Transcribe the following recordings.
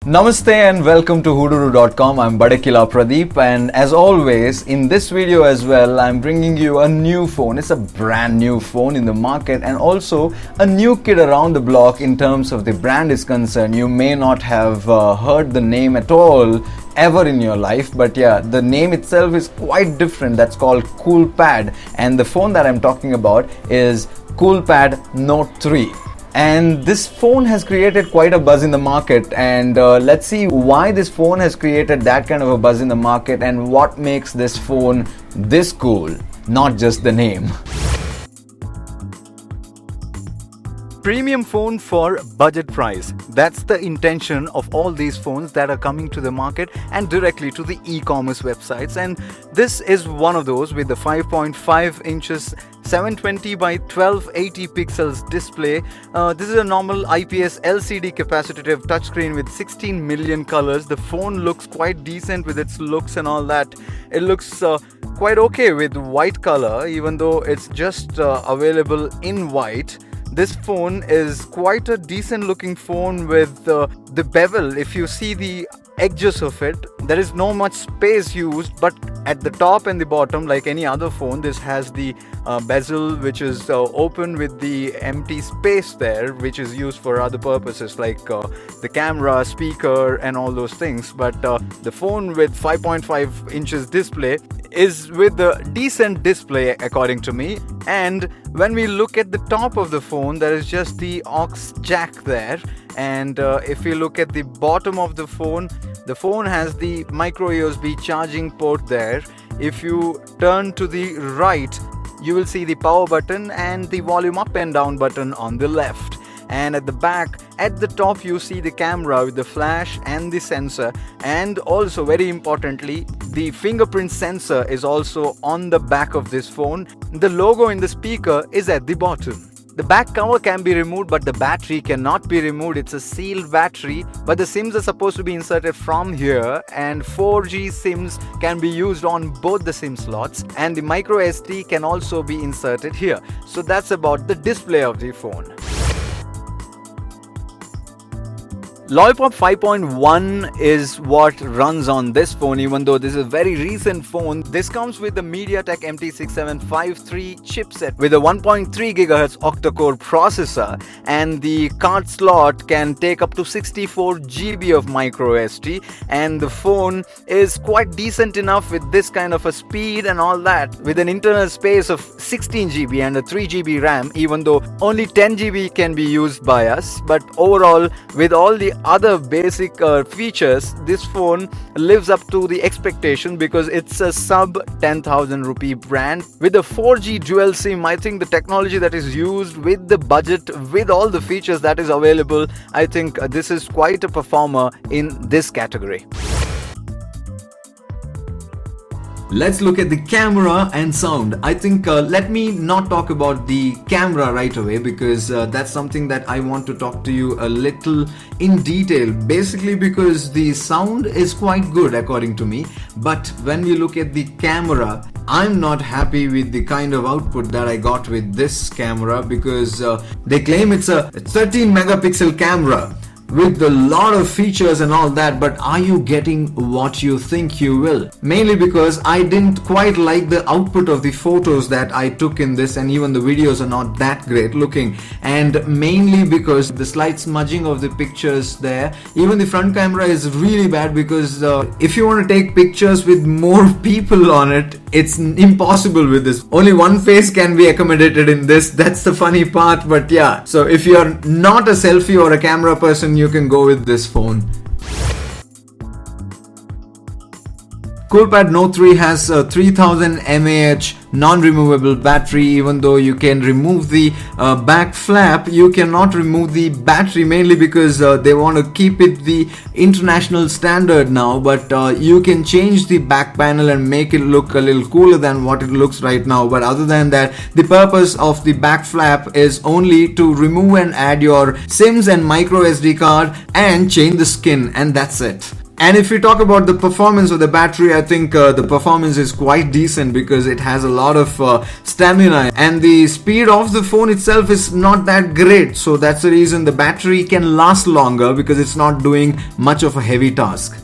Namaste and welcome to Whododo.com. I'm Badekila Pradeep, and as always in this video as well I'm bringing you a new phone. It's a brand new phone in the market and also a new kid around the block in terms of the brand is concerned. You may not have heard the name at all ever in your life, but yeah, the name itself is quite different. That's called Coolpad, and the phone that I'm talking about is Coolpad Note 3. And this phone has created quite a buzz in the market, and let's see why this phone has created that kind of a buzz in the market and what makes this phone this cool, not just the name. Premium phone for budget price. That's the intention of all these phones that are coming to the market and directly to the e-commerce websites, and this is one of those with the 5.5 inches 720 by 1280 pixels display. This is a normal IPS LCD capacitive touchscreen with 16 million colors. The phone looks quite decent with its looks and all that. It looks quite okay with white color, even though it's just available in white. This phone is quite a decent looking phone with the bevel. If you see the edges of it, there is no much space used, but at the top and the bottom, like any other phone, this has the bezel which is open with the empty space there, which is used for other purposes like the camera, speaker and all those things. But the phone with 5.5 inches display is with a decent display according to me. And when we look at the top of the phone, there is just the aux jack there, and if we look at the bottom of the phone has the micro USB charging port there. If you turn to the right, you will see the power button and the volume up and down button on the left. And at the back, at the top, you see the camera with the flash and the sensor, and also very importantly, the fingerprint sensor is also on the back of this phone. The logo in the speaker is at the bottom. The back cover can be removed, but the battery cannot be removed. It's a sealed battery, but the SIMs are supposed to be inserted from here, and 4G SIMs can be used on both the SIM slots, and the micro SD can also be inserted here. So that's about the display of the phone. Lollipop 5.1 is what runs on this phone, even though this is a very recent phone. This comes with the MediaTek MT6753 chipset with a 1.3 GHz octa-core processor, and the card slot can take up to 64 GB of micro SD, and the phone is quite decent enough with this kind of a speed and all that, with an internal space of 16 GB and a 3 GB RAM, even though only 10 GB can be used by us. But overall, with all the other basic features, this phone lives up to the expectation because it's a sub 10,000 rupee brand with a 4G dual SIM. I think the technology that is used with the budget, with all the features that is available, I think this is quite a performer in this category. Let's look at the camera and sound. I think let me not talk about the camera right away, because that's something that I want to talk to you a little in detail, basically because the sound is quite good according to me. But when we look at the camera, I'm not happy with the kind of output that I got with this camera, because they claim it's a 13 megapixel camera with a lot of features and all that, but are you getting what you think you will? Mainly because I didn't quite like the output of the photos that I took in this, and even the videos are not that great looking, and mainly because the slight smudging of the pictures there. Even the front camera is really bad, because if you want to take pictures with more people on it, it's impossible with this. Only one face can be accommodated in this. That's the funny part. But yeah, so if you're not a selfie or a camera person, you can go with this phone. Coolpad Note 3 has a 3000 mAh non-removable battery. Even though you can remove the back flap, you cannot remove the battery, mainly because they want to keep it the international standard now. But you can change the back panel and make it look a little cooler than what it looks right now. But other than that, the purpose of the back flap is only to remove and add your SIMs and micro SD card and change the skin, and that's it. And if we talk about the performance of the battery, I think the performance is quite decent because it has a lot of stamina, and the speed of the phone itself is not that great. So that's the reason the battery can last longer, because it's not doing much of a heavy task.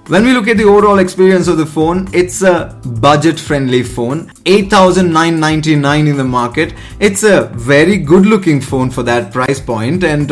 When we look at the overall experience of the phone, it's a budget-friendly phone. 8,999 in the market. It's a very good-looking phone for that price point, and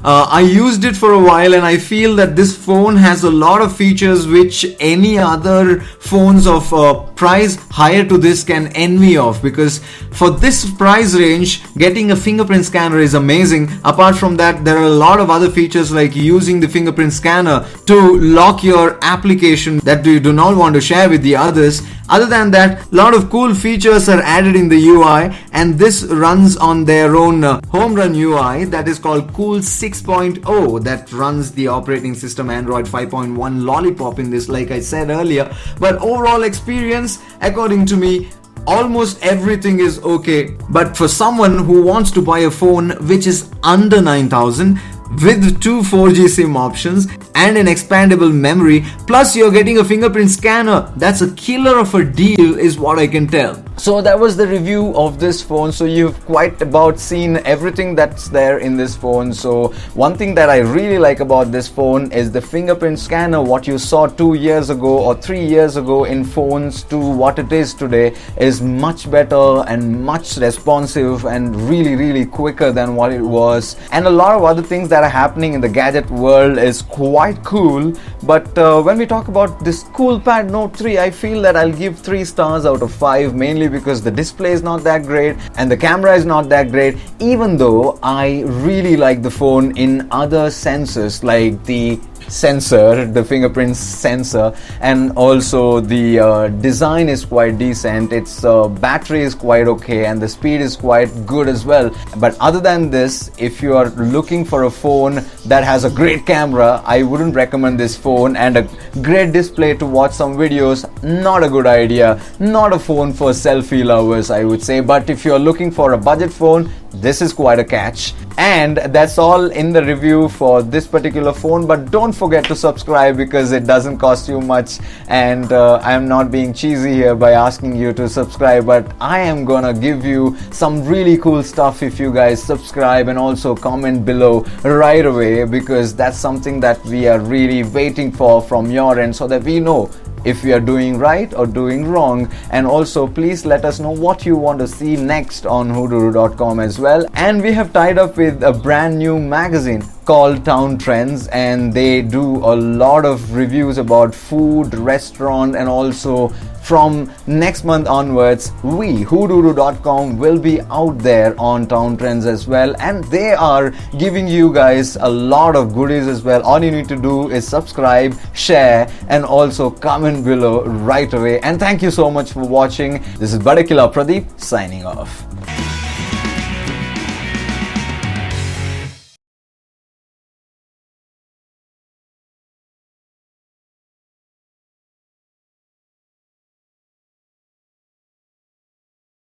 I used it for a while, and I feel that this phone has a lot of features which any other phones of price higher to this can envy of, because for this price range, getting a fingerprint scanner is amazing. Apart from that, there are a lot of other features like using the fingerprint scanner to lock your application that you do not want to share with the others. Other than that, a lot of cool features are added in the UI, and this runs on their own home run UI that is called Cool 6.0, that runs the operating system Android 5.1 Lollipop in this, like I said earlier. But overall experience, according to me, almost everything is okay. But for someone who wants to buy a phone which is under 9,000 with two 4G SIM options and an expandable memory, plus you're getting a fingerprint scanner, that's a killer of a deal is what I can tell. So that was the review of this phone. So you've quite about seen everything that's there in this phone. So one thing that I really like about this phone is the fingerprint scanner. What you saw 2 years ago or 3 years ago in phones to what it is today is much better and much responsive and really quicker than what it was. And a lot of other things that are happening in the gadget world is quite cool. But when we talk about this Coolpad Note 3, I feel that I'll give 3 stars out of 5, mainly because the display is not that great and the camera is not that great, even though I really like the phone in other senses, like the sensor, the fingerprint sensor, and also the design is quite decent. Its battery is quite okay, and the speed is quite good as well. But other than this, if you are looking for a phone that has a great camera, I wouldn't recommend this phone. And a great display to watch some videos, not a good idea. Not a phone for selfie lovers, I would say. But if you're looking for a budget phone, this is quite a catch. And that's all in the review for this particular phone. But don't forget to subscribe, because it doesn't cost you much, and I'm not being cheesy here by asking you to subscribe, but I am gonna give you some really cool stuff if you guys subscribe and also comment below right away, because that's something that we are really waiting for from your end, so that we know if we are doing right or doing wrong. And also please let us know what you want to see next on Whododo.com as well. And we have tied up with a brand new magazine called Town Trends, and they do a lot of reviews about food, restaurant, and also from next month onwards, we, Whododo.com, will be out there on Town Trends as well, and they are giving you guys a lot of goodies as well. All you need to do is subscribe, share, and also comment below right away. And thank you so much for watching. This is Badakila Pradeep signing off.